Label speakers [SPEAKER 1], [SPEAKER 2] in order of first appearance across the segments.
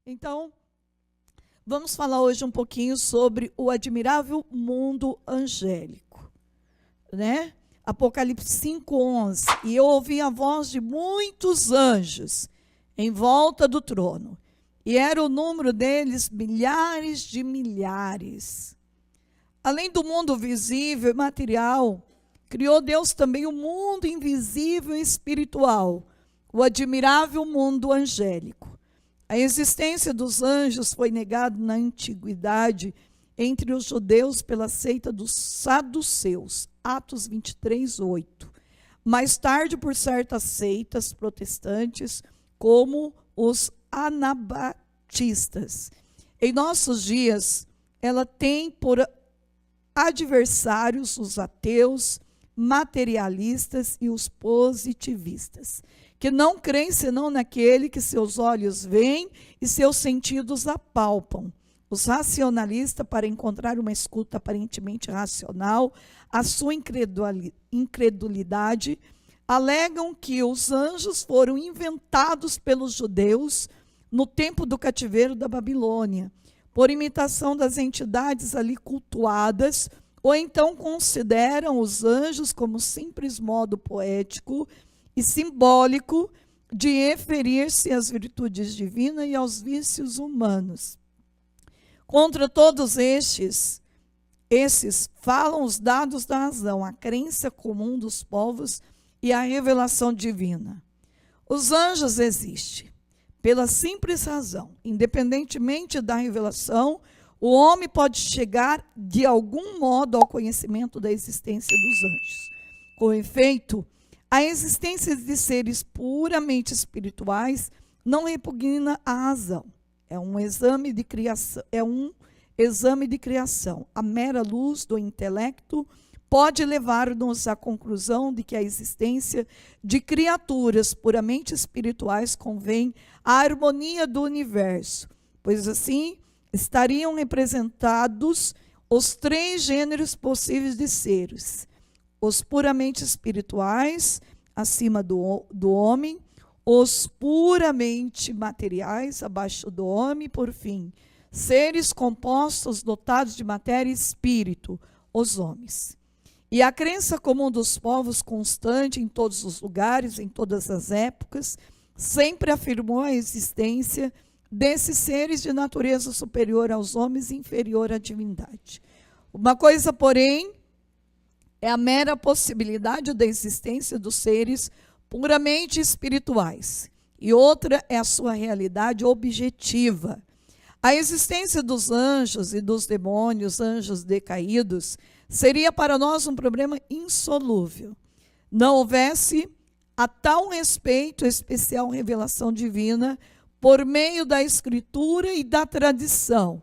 [SPEAKER 1] Então, vamos falar hoje um pouquinho sobre o admirável mundo angélico, né? Apocalipse 5:11. E eu ouvi a voz de muitos anjos em volta do trono, e era o número deles milhares de milhares. Além do mundo visível e material, criou Deus também o mundo invisível e espiritual, o admirável mundo angélico. A existência dos anjos foi negada na antiguidade entre os judeus pela seita dos saduceus, Atos 23:8. Mais tarde, por certas seitas protestantes, como os anabatistas. Em nossos dias, ela tem por adversários os ateus, materialistas e os positivistas, que não creem senão naquele que seus olhos veem e seus sentidos apalpam. Os racionalistas, para encontrar uma escuta aparentemente racional, a sua incredulidade, alegam que os anjos foram inventados pelos judeus no tempo do cativeiro da Babilônia, por imitação das entidades ali cultuadas, ou então consideram os anjos como simples modo poético e simbólico de referir-se às virtudes divinas e aos vícios humanos. Contra todos esses falam os dados da razão, a crença comum dos povos e a revelação divina. Os anjos existem pela simples razão, independentemente da revelação, o homem pode chegar de algum modo ao conhecimento da existência dos anjos. Com efeito, a existência de seres puramente espirituais não repugna a razão. É um exame de criação. A mera luz do intelecto pode levar-nos à conclusão de que a existência de criaturas puramente espirituais convém à harmonia do universo, pois assim estariam representados os três gêneros possíveis de seres: os puramente espirituais, acima do homem, os puramente materiais, abaixo do homem, por fim, seres compostos dotados de matéria e espírito, os homens. E a crença comum dos povos, constante em todos os lugares, em todas as épocas, sempre afirmou a existência desses seres de natureza superior aos homens e inferior à divindade. Uma coisa, porém, é a mera possibilidade da existência dos seres puramente espirituais, e outra é a sua realidade objetiva. A existência dos anjos e dos demônios, anjos decaídos, seria para nós um problema insolúvel. Não houvesse a tal respeito especial revelação divina por meio da Escritura e da tradição,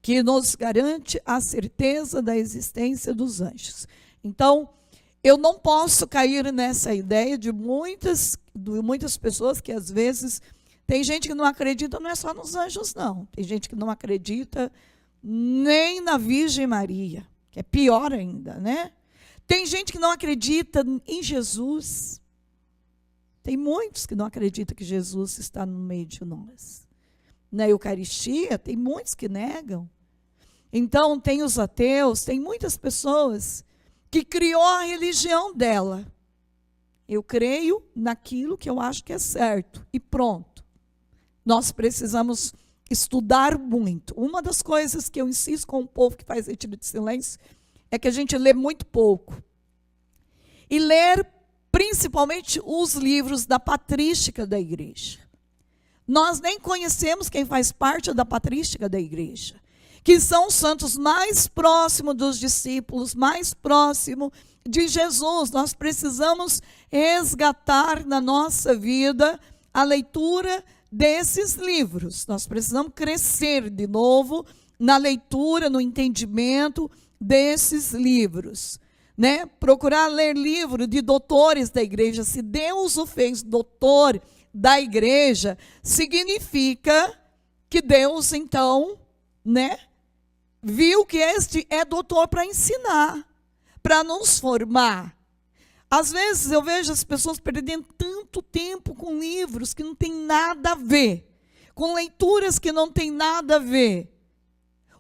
[SPEAKER 1] que nos garante a certeza da existência dos anjos. Então, eu não posso cair nessa ideia de muitas pessoas que às vezes, tem gente que não acredita, não é só nos anjos não, tem gente que não acredita nem na Virgem Maria, que é pior ainda, né? Tem gente que não acredita em Jesus. Tem muitos que não acreditam que Jesus está no meio de nós. Na Eucaristia, tem muitos que negam. Então, tem os ateus, tem muitas pessoas que criou a religião dela. Eu creio naquilo que eu acho que é certo. E pronto. Nós precisamos estudar muito. Uma das coisas que eu insisto com o povo que faz retiro de silêncio é que a gente lê muito pouco. E ler principalmente os livros da patrística da igreja. Nós nem conhecemos quem faz parte da patrística da igreja, que são os santos mais próximos dos discípulos, mais próximos de Jesus. Nós precisamos resgatar na nossa vida a leitura desses livros. Nós precisamos crescer de novo na leitura, no entendimento desses livros, né? Procurar ler livros de doutores da igreja. Se Deus o fez doutor da igreja, significa que Deus, então, né, viu que este é doutor para ensinar, para nos formar. Às vezes eu vejo as pessoas perdendo tanto tempo com livros que não tem nada a ver com leituras que não tem nada a ver.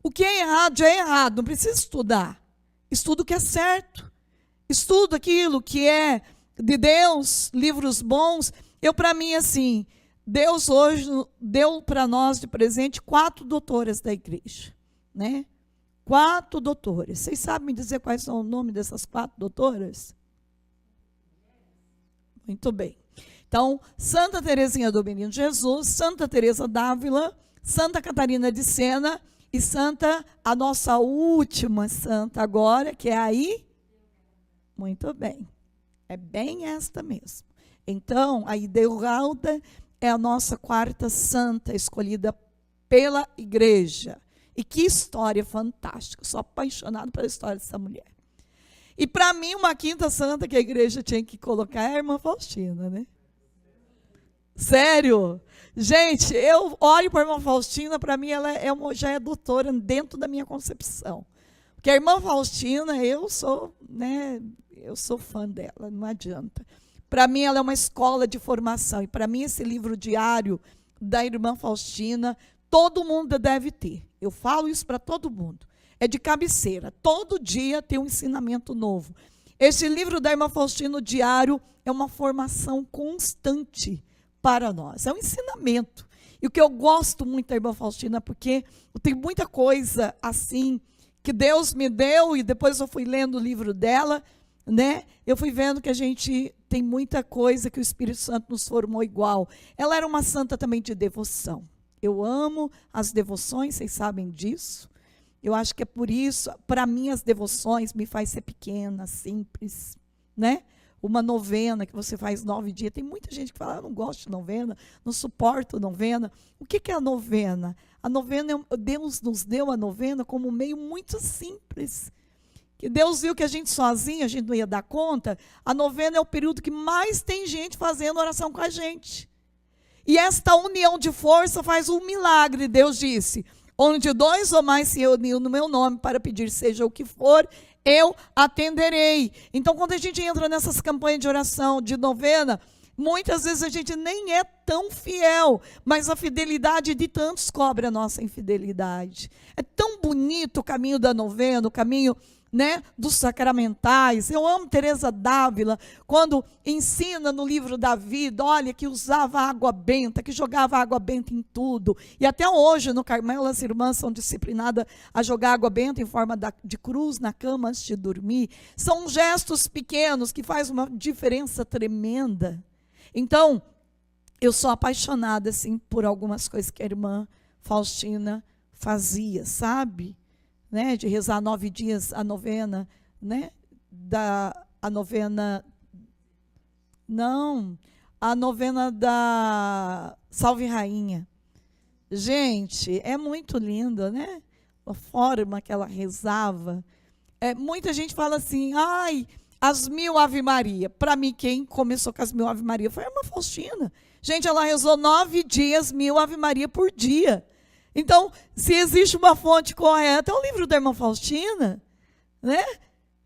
[SPEAKER 1] O que é errado, não precisa estudar. Estuda o que é certo. Estuda aquilo que é de Deus, livros bons. Para mim, assim, Deus hoje deu para nós de presente 4 doutoras da igreja, né? 4 doutoras. Vocês sabem me dizer quais são o nome dessas 4 doutoras? Muito bem. Então, Santa Teresinha do Menino Jesus, Santa Teresa d'Ávila, Santa Catarina de Sena e a nossa última santa agora, que é aí. Muito bem. É bem esta mesmo. Então, a Idelralda é a nossa 4ª santa escolhida pela igreja. E que história fantástica. Sou apaixonado pela história dessa mulher. E para mim, uma 5ª santa que a igreja tinha que colocar é a irmã Faustina, né? Sério? Gente, eu olho para a irmã Faustina, para mim ela já é doutora dentro da minha concepção. Porque a irmã Faustina, eu sou fã dela, não adianta. Para mim ela é uma escola de formação. E para mim esse livro diário da irmã Faustina, todo mundo deve ter. Eu falo isso para todo mundo. É de cabeceira. Todo dia tem um ensinamento novo. Esse livro da irmã Faustina diário é uma formação constante para nós. É um ensinamento. E o que eu gosto muito da irmã Faustina, porque tem muita coisa assim que Deus me deu, e depois eu fui lendo o livro dela, né? Eu fui vendo que a gente tem muita coisa que o Espírito Santo nos formou igual. Ela era uma santa também de devoção. Eu amo as devoções, vocês sabem disso. Eu acho que é por isso, para mim, as devoções me faz ser pequena, simples, né? Uma novena que você faz 9 dias. Tem muita gente que fala, eu não gosto de novena, não suporto novena. O que é a novena? A novena, Deus nos deu a novena como um meio muito simples. Que Deus viu que a gente sozinha, a gente não ia dar conta. A novena é o período que mais tem gente fazendo oração com a gente. E esta união de força faz um milagre. Deus disse, onde 2 ou mais se reuniram no meu nome para pedir seja o que for, eu atenderei. Então, quando a gente entra nessas campanhas de oração, de novena, muitas vezes a gente nem é tão fiel, mas a fidelidade de tantos cobre a nossa infidelidade. É tão bonito o caminho da novena, o caminho, né, dos sacramentais. Eu amo Teresa d'Ávila, quando ensina no livro da vida, olha, que usava água benta, que jogava água benta em tudo. E até hoje, no Carmelo, as irmãs são disciplinadas a jogar água benta em forma de cruz na cama antes de dormir. São gestos pequenos que fazem uma diferença tremenda. Então, eu sou apaixonada, assim, por algumas coisas que a irmã Faustina fazia, sabe? Né, de rezar 9 dias a novena, né, a novena da Salve Rainha. Gente, é muito linda, né? A forma que ela rezava. Muita gente fala assim, ai, as 1000 Ave Maria. Para mim, quem começou com as 1000 Ave Maria foi a irmã Faustina. Gente, ela rezou 9 dias, 1000 Ave Maria por dia. Então, se existe uma fonte correta, é o livro da irmã Faustina, né?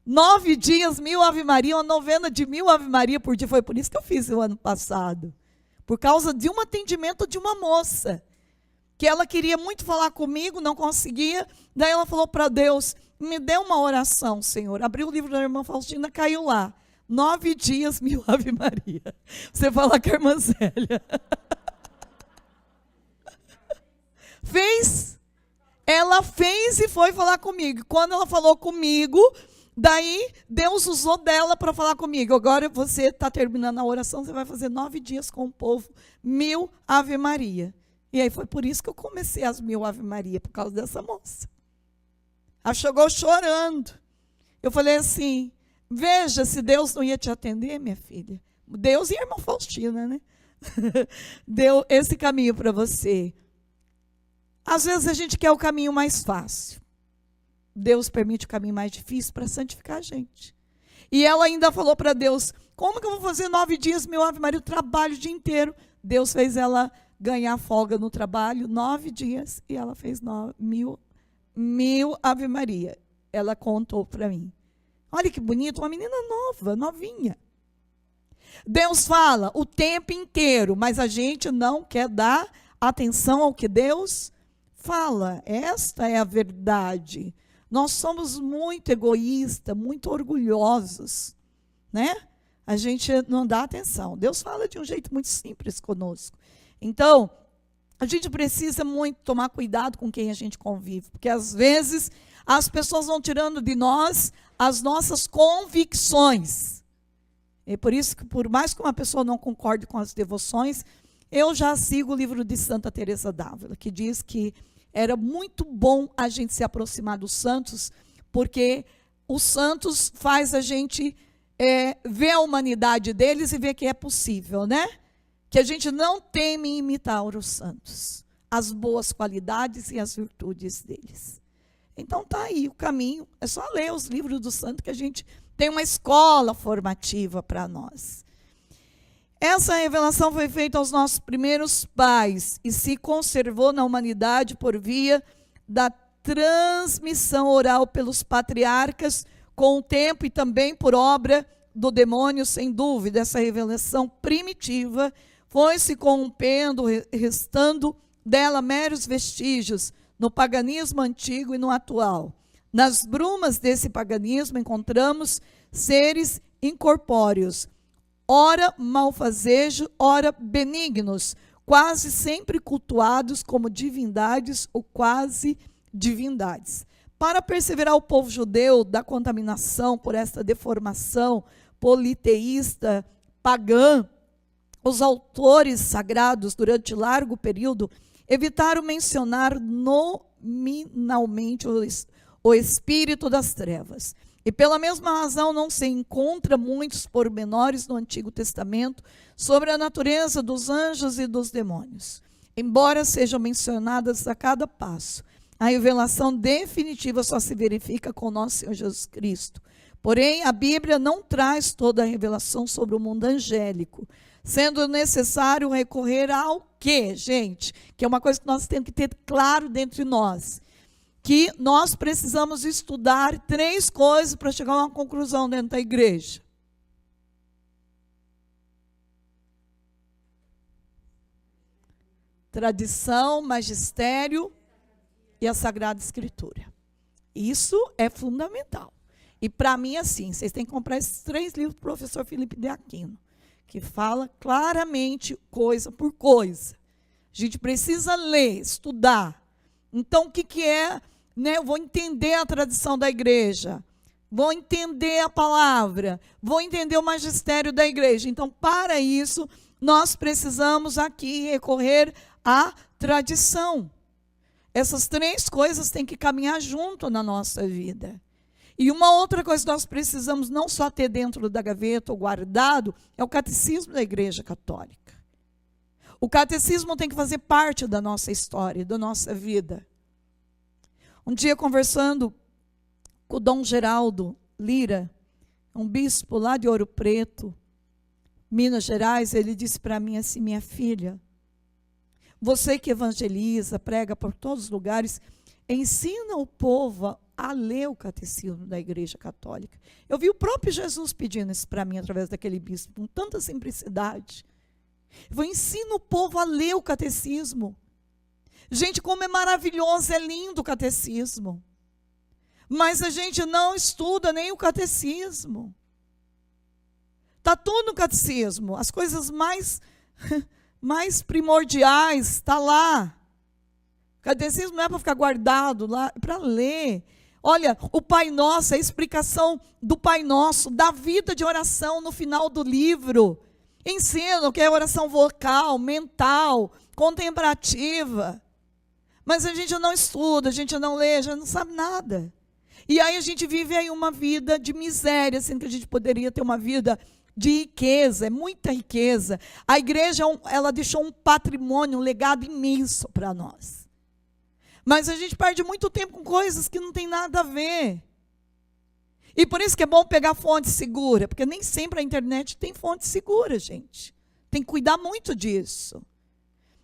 [SPEAKER 1] 9 dias, 1000 Ave Maria, uma novena de 1000 Ave Maria por dia. Foi por isso que eu fiz o ano passado. Por causa de um atendimento de uma moça, que ela queria muito falar comigo, não conseguia. Daí ela falou para Deus, me dê uma oração, Senhor. Abriu o livro da irmã Faustina, caiu lá. 9 dias, 1000 Ave Maria. Você fala com a irmã Zélia. Ela fez e foi falar comigo. Quando ela falou comigo, daí Deus usou dela para falar comigo. Agora você está terminando a oração, você vai fazer 9 dias com o povo, 1000 Ave Maria. E aí foi por isso que eu comecei as 1000 Ave Maria, por causa dessa moça. Ela chegou chorando. Eu falei assim, veja se Deus não ia te atender, minha filha. Deus e a irmã Faustina, né? Deu esse caminho para você. Às vezes a gente quer o caminho mais fácil. Deus permite o caminho mais difícil para santificar a gente. E ela ainda falou para Deus, como que eu vou fazer 9 dias, 1000 Ave Maria, o trabalho o dia inteiro? Deus fez ela ganhar folga no trabalho, 9 dias, e ela fez 1000 Ave Maria. Ela contou para mim. Olha que bonito, uma menina nova, novinha. Deus fala o tempo inteiro, mas a gente não quer dar atenção ao que Deus fala. Esta é a verdade. Nós somos muito egoístas, muito orgulhosos, né? A gente não dá atenção. Deus fala de um jeito muito simples conosco. Então, a gente precisa muito tomar cuidado com quem a gente convive, porque às vezes as pessoas vão tirando de nós as nossas convicções. É por isso que, por mais que uma pessoa não concorde com as devoções, eu já sigo o livro de Santa Teresa d'Ávila, que diz que era muito bom a gente se aproximar dos santos, porque os santos faz a gente ver a humanidade deles e ver que é possível, né? Que a gente não teme em imitar os santos, as boas qualidades e as virtudes deles. Então tá aí o caminho, é só ler os livros do santo que a gente tem uma escola formativa para nós. Essa revelação foi feita aos nossos primeiros pais e se conservou na humanidade por via da transmissão oral pelos patriarcas com o tempo e também por obra do demônio, sem dúvida. Essa revelação primitiva foi se corrompendo, restando dela meros vestígios no paganismo antigo e no atual. Nas brumas desse paganismo encontramos seres incorpóreos, ora malfazejos, ora benignos, quase sempre cultuados como divindades ou quase divindades. Para perseverar o povo judeu da contaminação por esta deformação politeísta pagã, os autores sagrados, durante largo período, evitaram mencionar nominalmente o espírito das trevas. E pela mesma razão não se encontra muitos pormenores no Antigo Testamento sobre a natureza dos anjos e dos demônios. Embora sejam mencionadas a cada passo, a revelação definitiva só se verifica com nosso Senhor Jesus Cristo. Porém, a Bíblia não traz toda a revelação sobre o mundo angélico, sendo necessário recorrer ao quê, gente? Que é uma coisa que nós temos que ter claro dentro de nós. Que nós precisamos estudar 3 coisas para chegar a uma conclusão dentro da igreja. Tradição, magistério e a Sagrada Escritura. Isso é fundamental. E para mim, assim, vocês têm que comprar esses 3 livros do professor Felipe de Aquino, que fala claramente coisa por coisa. A gente precisa ler, estudar. Então, o que é? Né? Eu vou entender a tradição da igreja, vou entender a palavra, vou entender o magistério da igreja. Então, para isso, nós precisamos aqui recorrer à tradição. Essas 3 coisas têm que caminhar junto na nossa vida. E uma outra coisa que nós precisamos não só ter dentro da gaveta ou guardado, é o catecismo da Igreja Católica. O catecismo tem que fazer parte da nossa história, da nossa vida. Um dia, conversando com o Dom Geraldo Lira, um bispo lá de Ouro Preto, Minas Gerais, ele disse para mim assim: minha filha, você que evangeliza, prega por todos os lugares, ensina o povo a ler o catecismo da Igreja Católica. Eu vi o próprio Jesus pedindo isso para mim, através daquele bispo, com tanta simplicidade. Eu ensino o povo a ler o catecismo. Gente, como é maravilhoso, é lindo o catecismo. Mas a gente não estuda nem o catecismo. Está tudo no catecismo. As coisas mais primordiais está lá. O catecismo não é para ficar guardado lá, é para ler. Olha, o Pai Nosso, a explicação do Pai Nosso, da vida de oração no final do livro. Ensina o que é oração vocal, mental, contemplativa. Mas a gente não estuda, a gente não lê, a gente não sabe nada. E aí a gente vive aí uma vida de miséria, sendo que a gente poderia ter uma vida de riqueza, é muita riqueza. A igreja, ela deixou um patrimônio, um legado imenso para nós. Mas a gente perde muito tempo com coisas que não tem nada a ver. E por isso que é bom pegar fonte segura, porque nem sempre a internet tem fonte segura, gente. Tem que cuidar muito disso.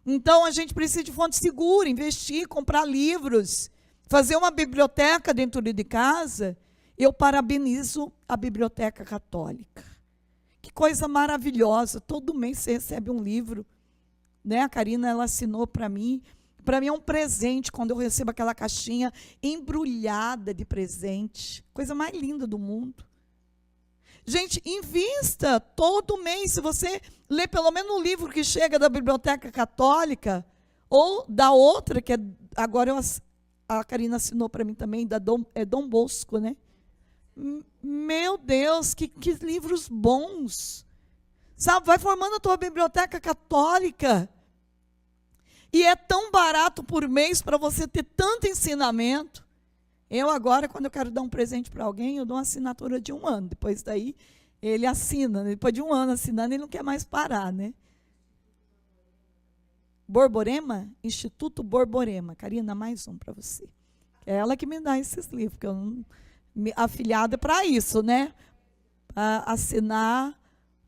[SPEAKER 1] Então a gente precisa de fonte segura, investir, comprar livros, fazer uma biblioteca dentro de casa. Eu parabenizo a Biblioteca Católica. Que coisa maravilhosa, todo mês você recebe um livro né? A Karina, ela assinou para mim. Para mim é um presente quando eu recebo aquela caixinha embrulhada de presente. Coisa mais linda do mundo. Gente, invista todo mês. Se você ler pelo menos um livro que chega da Biblioteca Católica, ou da outra, que é, agora a Karina assinou para mim também, Dom Bosco, né? Meu Deus, que livros bons. Sabe, vai formando a tua biblioteca católica. E é tão barato por mês para você ter tanto ensinamento. Eu agora, quando eu quero dar um presente para alguém, eu dou uma assinatura de 1 ano. Depois daí, ele assina. Depois de 1 ano assinando, ele não quer mais parar, né? Borborema? Instituto Borborema. Karina, mais um para você. É ela que me dá esses livros, porque eu não... afiliada para isso, né? Para assinar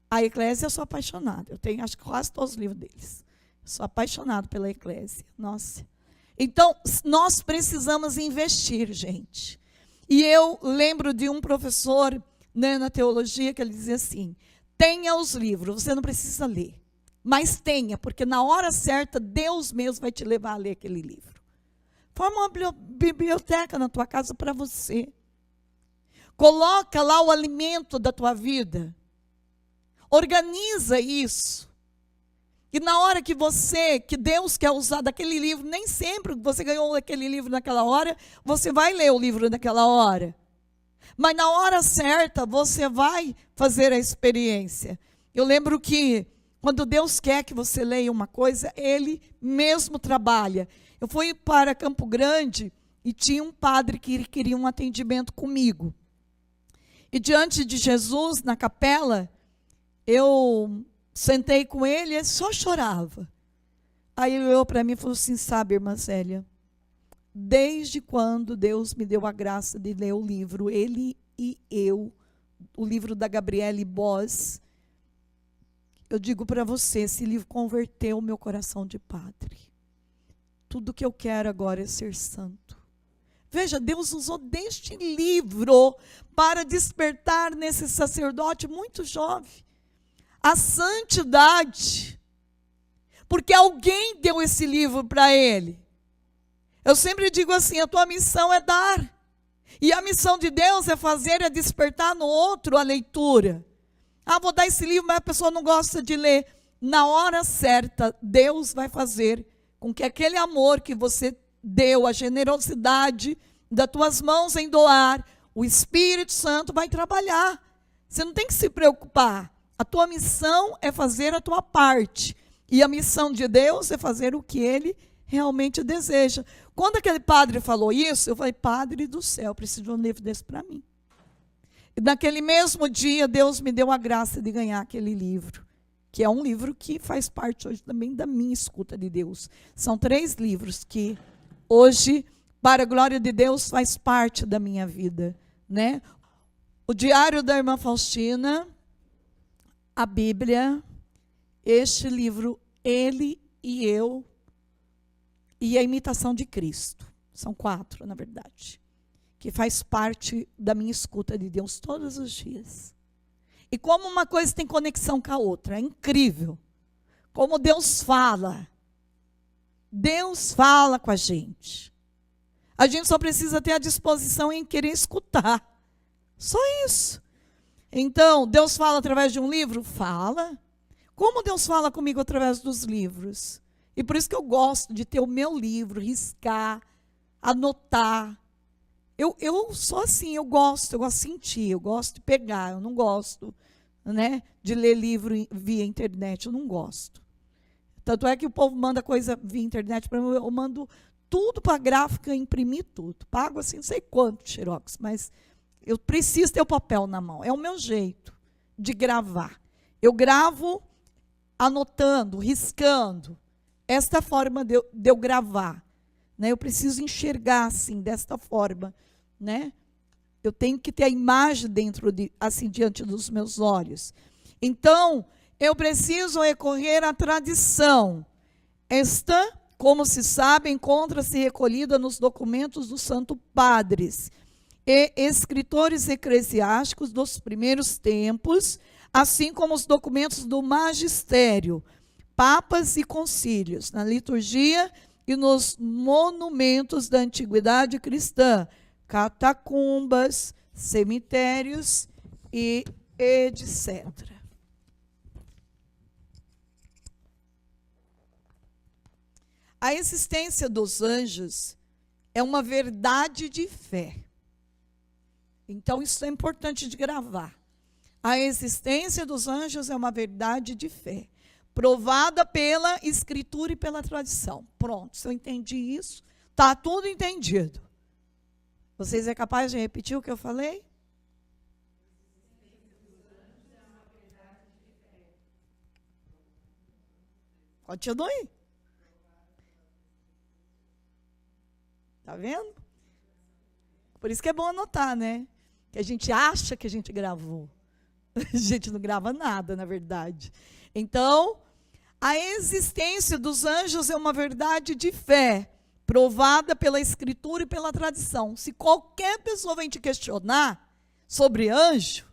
[SPEAKER 1] a Eclésia, eu sou apaixonada. Eu tenho, acho que quase todos os livros deles. Sou apaixonado pela Eclésia. Nossa. Então, nós precisamos investir, gente. E eu lembro de um professor, né, na teologia, que ele dizia assim: tenha os livros, você não precisa ler, mas tenha, porque na hora certa, Deus mesmo vai te levar a ler aquele livro. Forma uma biblioteca na tua casa para você. Coloca lá o alimento da tua vida. Organiza isso. E na hora que Deus quer usar daquele livro, nem sempre você ganhou aquele livro naquela hora, você vai ler o livro naquela hora. Mas na hora certa, você vai fazer a experiência. Eu lembro que, quando Deus quer que você leia uma coisa, Ele mesmo trabalha. Eu fui para Campo Grande e tinha um padre que queria um atendimento comigo. E diante de Jesus, na capela, eu sentei com ele e ele só chorava. Aí ele olhou para mim e falou assim: sabe, irmã Célia, desde quando Deus me deu a graça de ler o livro, Ele e Eu, o livro da Gabriele Bos, eu digo para você, esse livro converteu o meu coração de padre. Tudo que eu quero agora é ser santo. Veja, Deus usou deste livro para despertar nesse sacerdote muito jovem a santidade, porque alguém deu esse livro para ele. Eu sempre digo assim: a tua missão é dar, e a missão de Deus é despertar no outro a leitura. Ah, vou dar esse livro, mas a pessoa não gosta de ler. Na hora certa, Deus vai fazer com que aquele amor que você deu, a generosidade das tuas mãos em doar, o Espírito Santo vai trabalhar. Você não tem que se preocupar. A tua missão é fazer a tua parte. E a missão de Deus é fazer o que Ele realmente deseja. Quando aquele padre falou isso, eu falei: Padre do céu, preciso de um livro desse para mim. E naquele mesmo dia, Deus me deu a graça de ganhar aquele livro, que é um livro que faz parte hoje também da minha escuta de Deus. São 3 livros que hoje, para a glória de Deus, faz parte da minha vida, né? O Diário da Irmã Faustina, a Bíblia, este livro, Ele e Eu, e a Imitação de Cristo. São 4, na verdade, que faz parte da minha escuta de Deus todos os dias. E como uma coisa tem conexão com a outra, é incrível. Como Deus fala. Deus fala com a gente. A gente só precisa ter a disposição em querer escutar. Só isso. Então, Deus fala através de um livro? Fala. Como Deus fala comigo através dos livros? E por isso que eu gosto de ter o meu livro, riscar, anotar. Eu sou assim, eu gosto de sentir, eu gosto de pegar, eu não gosto, né, de ler livro via internet, eu não gosto. Tanto é que o povo manda coisa via internet para mim, eu mando tudo para a gráfica, imprimir tudo. Pago assim, não sei quanto xerox, mas eu preciso ter o papel na mão. É o meu jeito de gravar. Eu gravo anotando, riscando. Esta é a forma de eu gravar. Né? Eu preciso enxergar assim, desta forma. Né? Eu tenho que ter a imagem assim, diante dos meus olhos. Então, eu preciso recorrer à tradição. Esta, como se sabe, encontra-se recolhida nos documentos dos Santos Padres e escritores eclesiásticos dos primeiros tempos, assim como os documentos do magistério, papas e concílios, na liturgia e nos monumentos da antiguidade cristã, catacumbas, cemitérios e etc. A existência dos anjos é uma verdade de fé. Então, isso é importante de gravar. A existência dos anjos é uma verdade de fé, provada pela Escritura e pela tradição. Pronto, se eu entendi isso, está tudo entendido. Vocês é capaz de repetir o que eu falei? Continue. Está vendo? Por isso que é bom anotar, né? Que a gente acha que a gente gravou. A gente não grava nada, na verdade. Então, a existência dos anjos é uma verdade de fé, provada pela Escritura e pela tradição. Se qualquer pessoa vem te questionar sobre anjo,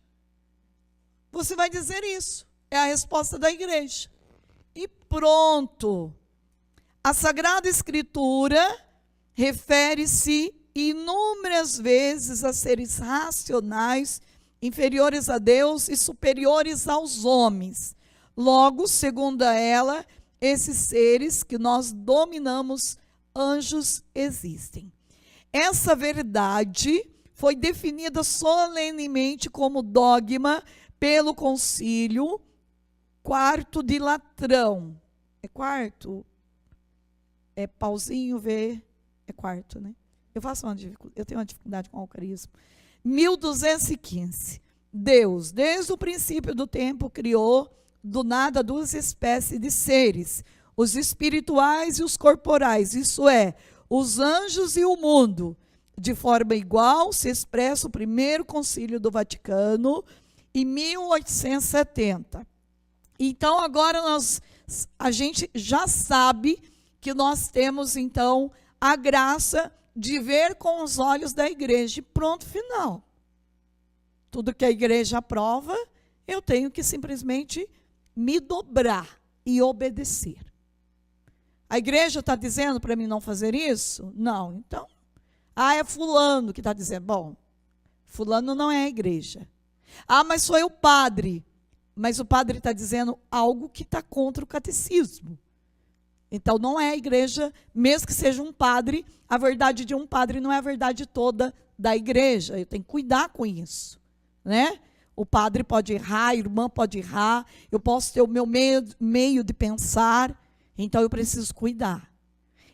[SPEAKER 1] você vai dizer isso. É a resposta da igreja. E pronto. A Sagrada Escritura refere-se inúmeras vezes a seres racionais, inferiores a Deus e superiores aos homens. Logo, segundo ela, esses seres que nós dominamos, anjos, existem. Essa verdade foi definida solenemente como dogma pelo Concílio Quarto de Latrão. É quarto? É pauzinho, V, é quarto, né? Eu tenho uma dificuldade com o alcarismo. 1215. Deus, desde o princípio do tempo, criou do nada duas espécies de seres, os espirituais e os corporais, isso é, os anjos e o mundo. De forma igual se expressa o primeiro concílio do Vaticano, em 1870. Então, agora a gente já sabe que nós temos, então, a graça de ver com os olhos da igreja. Pronto, final. Tudo que a igreja aprova, eu tenho que simplesmente me dobrar e obedecer. A igreja está dizendo para mim não fazer isso? Não. Então, é fulano que está dizendo. Bom, fulano não é a igreja. Mas sou eu padre. Mas o padre está dizendo algo que está contra o catecismo. Então, não é a igreja, mesmo que seja um padre, a verdade de um padre não é a verdade toda da igreja. Eu tenho que cuidar com isso, né? O padre pode errar, a irmã pode errar, eu posso ter o meu meio de pensar, então eu preciso cuidar.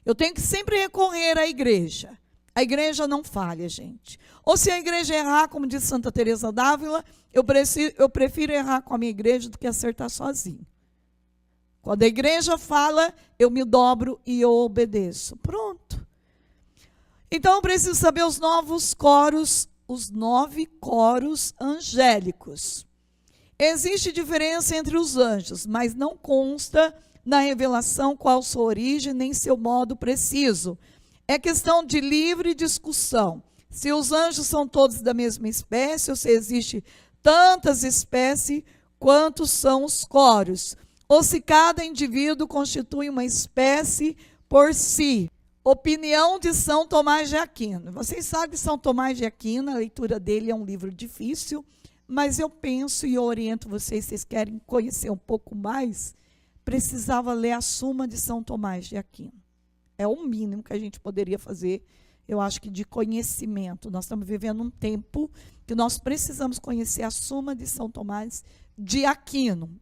[SPEAKER 1] Eu tenho que sempre recorrer à igreja. A igreja não falha, gente. Ou se a igreja errar, como diz Santa Teresa d'Ávila, eu prefiro errar com a minha igreja do que acertar sozinho. Quando a igreja fala, eu me dobro e eu obedeço. Pronto. Então, eu preciso saber os 9 coros angélicos. Existe diferença entre os anjos, mas não consta na revelação qual sua origem, nem seu modo preciso. É questão de livre discussão. Se os anjos são todos da mesma espécie, ou se existe tantas espécies quanto são os coros, ou se cada indivíduo constitui uma espécie por si. Opinião de São Tomás de Aquino. Vocês sabem que São Tomás de Aquino, a leitura dele é um livro difícil, mas eu penso e oriento vocês, se vocês querem conhecer um pouco mais, precisava ler a Suma de São Tomás de Aquino. É o mínimo que a gente poderia fazer, eu acho que de conhecimento. Nós estamos vivendo um tempo que nós precisamos conhecer a Suma de São Tomás de Aquino.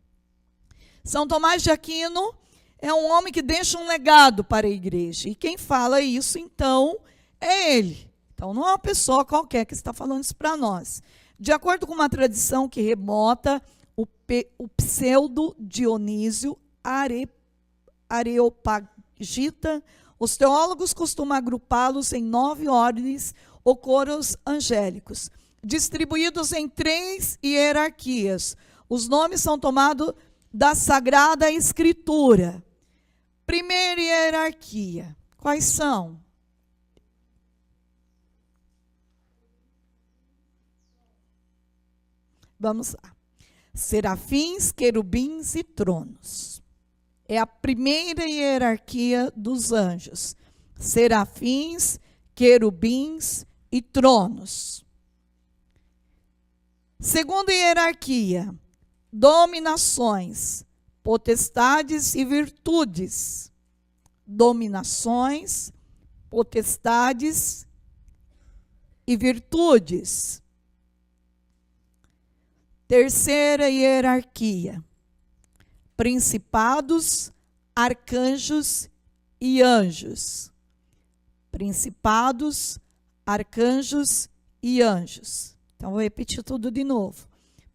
[SPEAKER 1] São Tomás de Aquino é um homem que deixa um legado para a igreja. E quem fala isso, então, é ele. Então, não é uma pessoa qualquer que está falando isso para nós. De acordo com uma tradição que remota o pseudo Dionísio Areopagita, os teólogos costumam agrupá-los em 9 ordens ou coros angélicos, distribuídos em 3 hierarquias. Os nomes são tomados da Sagrada Escritura. Primeira hierarquia. Quais são? Vamos lá. Serafins, querubins e tronos. é a primeira hierarquia dos anjos: serafins, querubins e tronos. Segunda hierarquia: dominações, potestades e virtudes. Dominações, potestades e virtudes. Terceira hierarquia: principados, arcanjos e anjos. Principados, arcanjos e anjos. Então, vou repetir tudo de novo.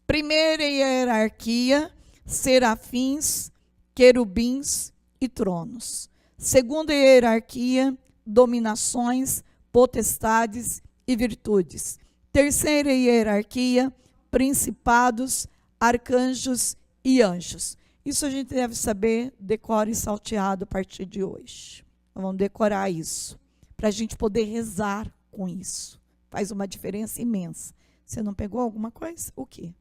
[SPEAKER 1] Primeira hierarquia: serafins, querubins e tronos. Segunda hierarquia: dominações, potestades e virtudes. Terceira hierarquia: principados, arcanjos e anjos. Isso a gente deve saber, decora e salteado a partir de hoje. Vamos decorar isso, para a gente poder rezar com isso. Faz uma diferença imensa. Você não pegou alguma coisa? O quê?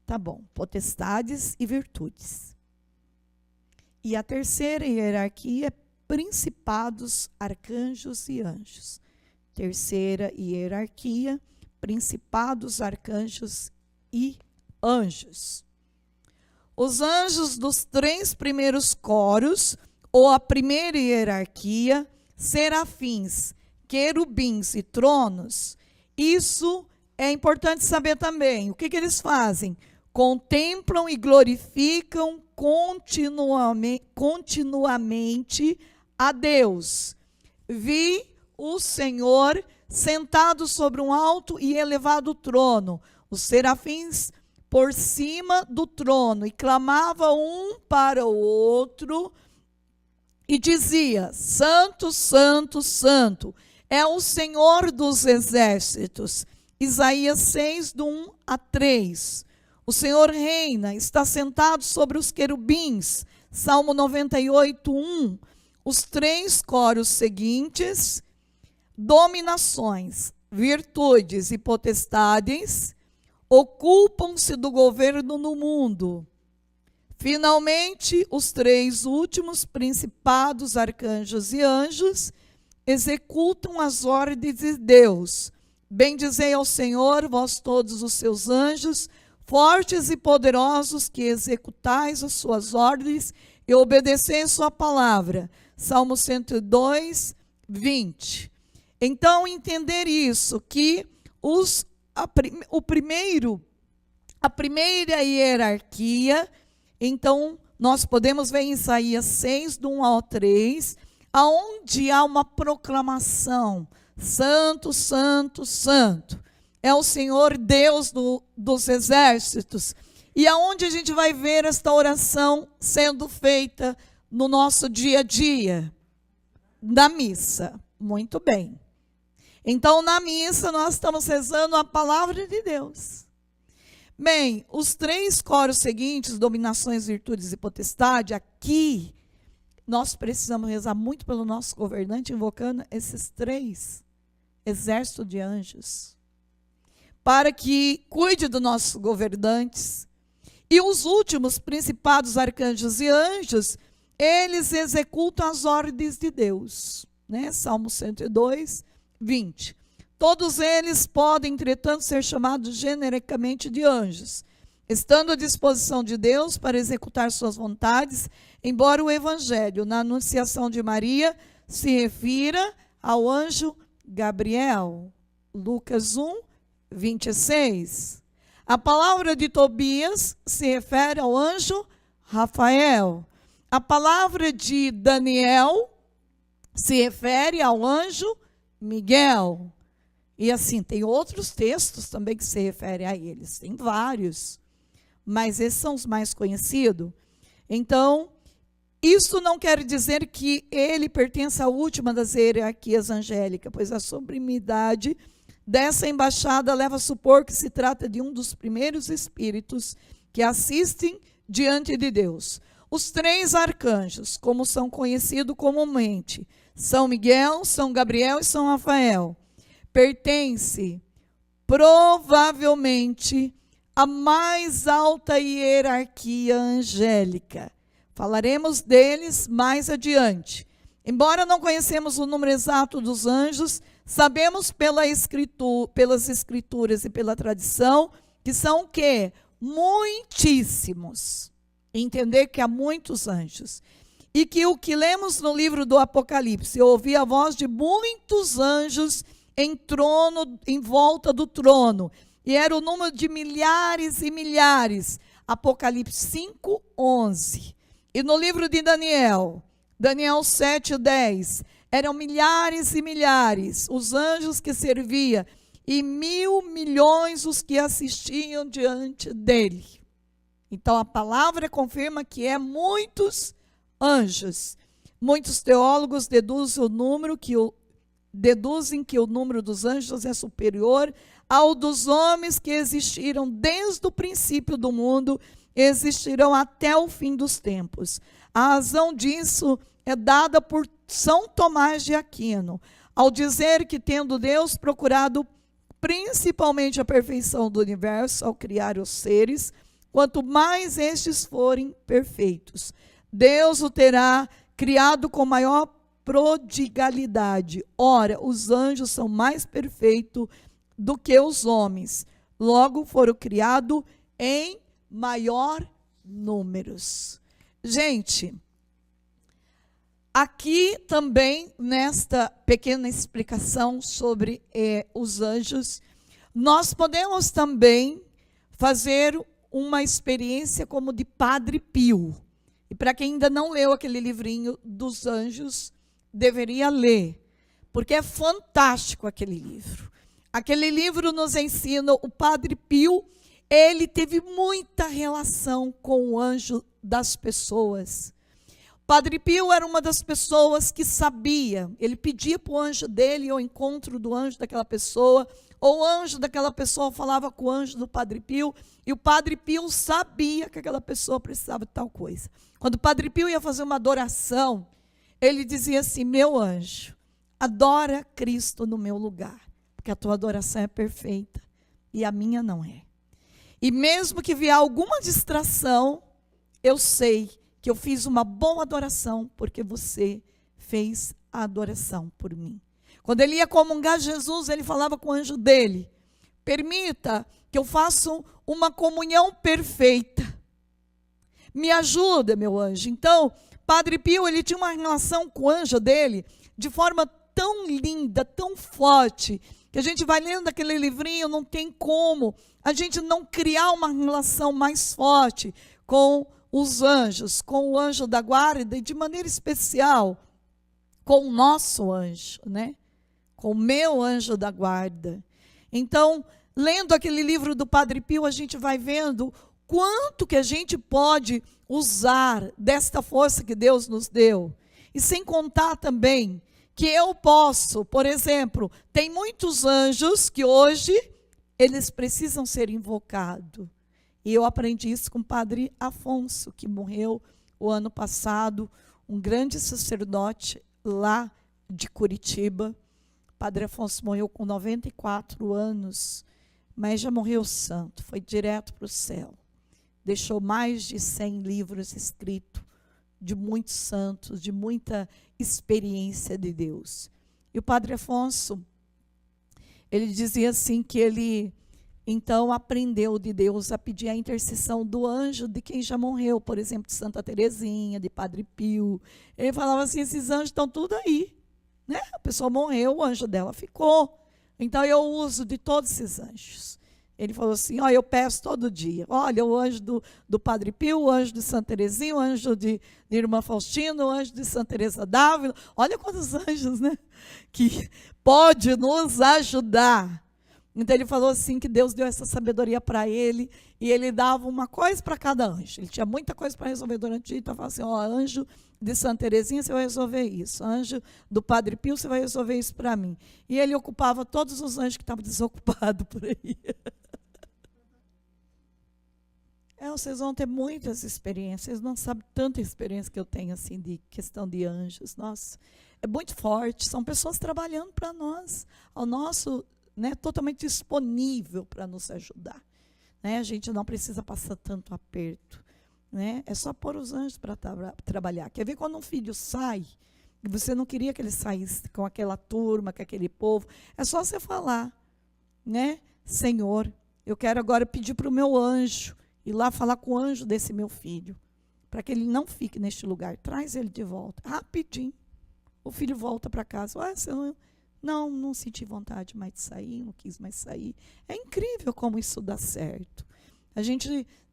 [SPEAKER 1] Tá bom. Potestades e virtudes. E a terceira hierarquia é principados, arcanjos e anjos. Terceira hierarquia: principados, arcanjos e anjos. Os anjos dos 3 primeiros coros, ou a primeira hierarquia, serafins, querubins e tronos, isso é importante saber também. O que eles fazem? Contemplam e glorificam continuamente a Deus. Vi o Senhor sentado sobre um alto e elevado trono, os serafins por cima do trono, e clamava um para o outro e dizia: Santo, Santo, Santo, é o Senhor dos exércitos. Isaías 6, do 1 a 3. O Senhor reina, está sentado sobre os querubins. Salmo 98, 1. Os 3 coros seguintes: dominações, virtudes e potestades ocupam-se do governo no mundo. Finalmente, os 3 últimos, principados, arcanjos e anjos, executam as ordens de Deus. Bendizei ao Senhor, vós todos os seus anjos, fortes e poderosos, que executais as suas ordens e obedeceis sua palavra. Salmo 102, 20. Então, entender isso, que a primeira hierarquia, então, nós podemos ver em Isaías 6, do 1 ao 3, aonde há uma proclamação: Santo, Santo, Santo, é o Senhor Deus dos exércitos. E aonde a gente vai ver esta oração sendo feita no nosso dia a dia? Na missa. Muito bem. Então, na missa, nós estamos rezando a palavra de Deus. Bem, os 3 coros seguintes, dominações, virtudes e potestade, aqui nós precisamos rezar muito pelo nosso governante, invocando esses 3 exércitos de anjos, para que cuide dos nossos governantes. E os últimos, principados, arcanjos e anjos, eles executam as ordens de Deus, né? Salmo 102, 20. Todos eles podem, entretanto, ser chamados genericamente de anjos, estando à disposição de Deus para executar suas vontades, embora o Evangelho, na anunciação de Maria, se refira ao anjo Gabriel. Lucas 1, 26. A palavra de Tobias se refere ao anjo Rafael. A palavra de Daniel se refere ao anjo Miguel. E assim, tem outros textos também que se referem a eles. Tem vários, mas esses são os mais conhecidos. Então, isso não quer dizer que ele pertence à última das hierarquias angélicas, pois a sublimidade dessa embaixada leva a supor que se trata de um dos primeiros espíritos que assistem diante de Deus. Os 3 arcanjos, como são conhecidos comumente, São Miguel, São Gabriel e São Rafael, pertence provavelmente a mais alta hierarquia angélica. Falaremos deles mais adiante. Embora não conhecemos o número exato dos anjos, sabemos pelas escrituras e pela tradição que são o quê? Muitíssimos. Entender que há muitos anjos. E que o que lemos no livro do Apocalipse, eu ouvi a voz de muitos anjos em volta do trono. E era o número de milhares e milhares. Apocalipse 5:11. E no livro de Daniel 7:10, eram milhares e milhares os anjos que servia, e 1.000.000.000 os que assistiam diante dele. Então a palavra confirma que é muitos anjos. Muitos teólogos deduzem que o número dos anjos é superior ao dos homens que existiram desde o princípio do mundo, existirão até o fim dos tempos. A razão disso é dada por São Tomás de Aquino, ao dizer que, tendo Deus procurado principalmente a perfeição do universo ao criar os seres, quanto mais estes forem perfeitos, Deus o terá criado com maior prodigalidade. Ora, os anjos são mais perfeitos do que os homens, logo foram criados em maior números. Gente, aqui também, nesta pequena explicação sobre os anjos, nós podemos também fazer uma experiência como de Padre Pio. E para quem ainda não leu aquele livrinho dos anjos, deveria ler, porque é fantástico aquele livro. Aquele livro nos ensina, o Padre Pio, ele teve muita relação com o anjo das pessoas. Padre Pio era uma das pessoas que sabia, ele pedia para o anjo dele, ao encontro do anjo daquela pessoa, ou o anjo daquela pessoa falava com o anjo do Padre Pio, e o Padre Pio sabia que aquela pessoa precisava de tal coisa. Quando o Padre Pio ia fazer uma adoração, ele dizia assim: meu anjo, adora Cristo no meu lugar, porque a tua adoração é perfeita, e a minha não é. E mesmo que vier alguma distração, eu sei que eu fiz uma boa adoração, porque você fez a adoração por mim. Quando ele ia comungar Jesus, ele falava com o anjo dele: permita que eu faça uma comunhão perfeita. Me ajuda, meu anjo. Então, Padre Pio, ele tinha uma relação com o anjo dele de forma tão linda, tão forte, que a gente vai lendo aquele livrinho, não tem como a gente não criar uma relação mais forte com os anjos, com o anjo da guarda, e de maneira especial com o nosso anjo, né? Com o meu anjo da guarda. Então, lendo aquele livro do Padre Pio, a gente vai vendo quanto que a gente pode usar desta força que Deus nos deu. E sem contar também que eu posso, por exemplo, tem muitos anjos que hoje eles precisam ser invocados. E eu aprendi isso com o Padre Afonso, que morreu o ano passado, um grande sacerdote lá de Curitiba. Padre Afonso morreu com 94 anos, mas já morreu santo, foi direto para o céu. Deixou mais de 100 livros escritos, de muitos santos, de muita experiência de Deus. E o Padre Afonso, ele dizia assim que ele, então, aprendeu de Deus a pedir a intercessão do anjo de quem já morreu, por exemplo, de Santa Teresinha, de Padre Pio. Ele falava assim: esses anjos estão tudo aí, né? A pessoa morreu, o anjo dela ficou. Então, eu uso de todos esses anjos. Ele falou assim: ó, eu peço todo dia. Olha, o anjo do Padre Pio, o anjo de Santa Teresinha, o anjo de Irmã Faustina, o anjo de Santa Teresa d'Ávila. Olha quantos anjos, né? Que pode nos ajudar. Então ele falou assim que Deus deu essa sabedoria para ele, e ele dava uma coisa para cada anjo. Ele tinha muita coisa para resolver durante o dia, então falava assim: ó, anjo de Santa Teresinha, você vai resolver isso. Anjo do Padre Pio, você vai resolver isso para mim. E ele ocupava todos os anjos que estavam desocupados por aí. Vocês vão ter muitas experiências, vocês não sabem tanta experiência que eu tenho assim de questão de anjos. Nossa, é muito forte, são pessoas trabalhando para nós, ao nosso, né, totalmente disponível para nos ajudar. né? A gente não precisa passar tanto aperto, né? É só pôr os anjos para trabalhar. Quer ver quando um filho sai, e você não queria que ele saísse com aquela turma, com aquele povo, é só você falar, né? Senhor, eu quero agora pedir para o meu anjo ir lá falar com o anjo desse meu filho, para que ele não fique neste lugar. Traz ele de volta, rapidinho. O filho volta para casa. Não senti vontade mais de sair, não quis mais sair. É incrível como isso dá certo.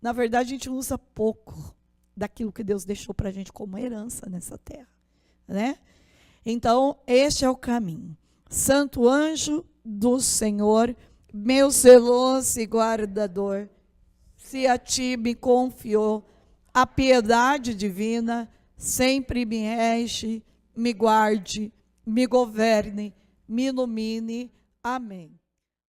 [SPEAKER 1] Na verdade, a gente usa pouco daquilo que Deus deixou para a gente como herança nessa terra, né? Então, este é o caminho. Santo anjo do Senhor, meu zeloso e guardador, se a ti me confiou a piedade divina, sempre me rege, me guarde, me governe, me ilumine. Amém.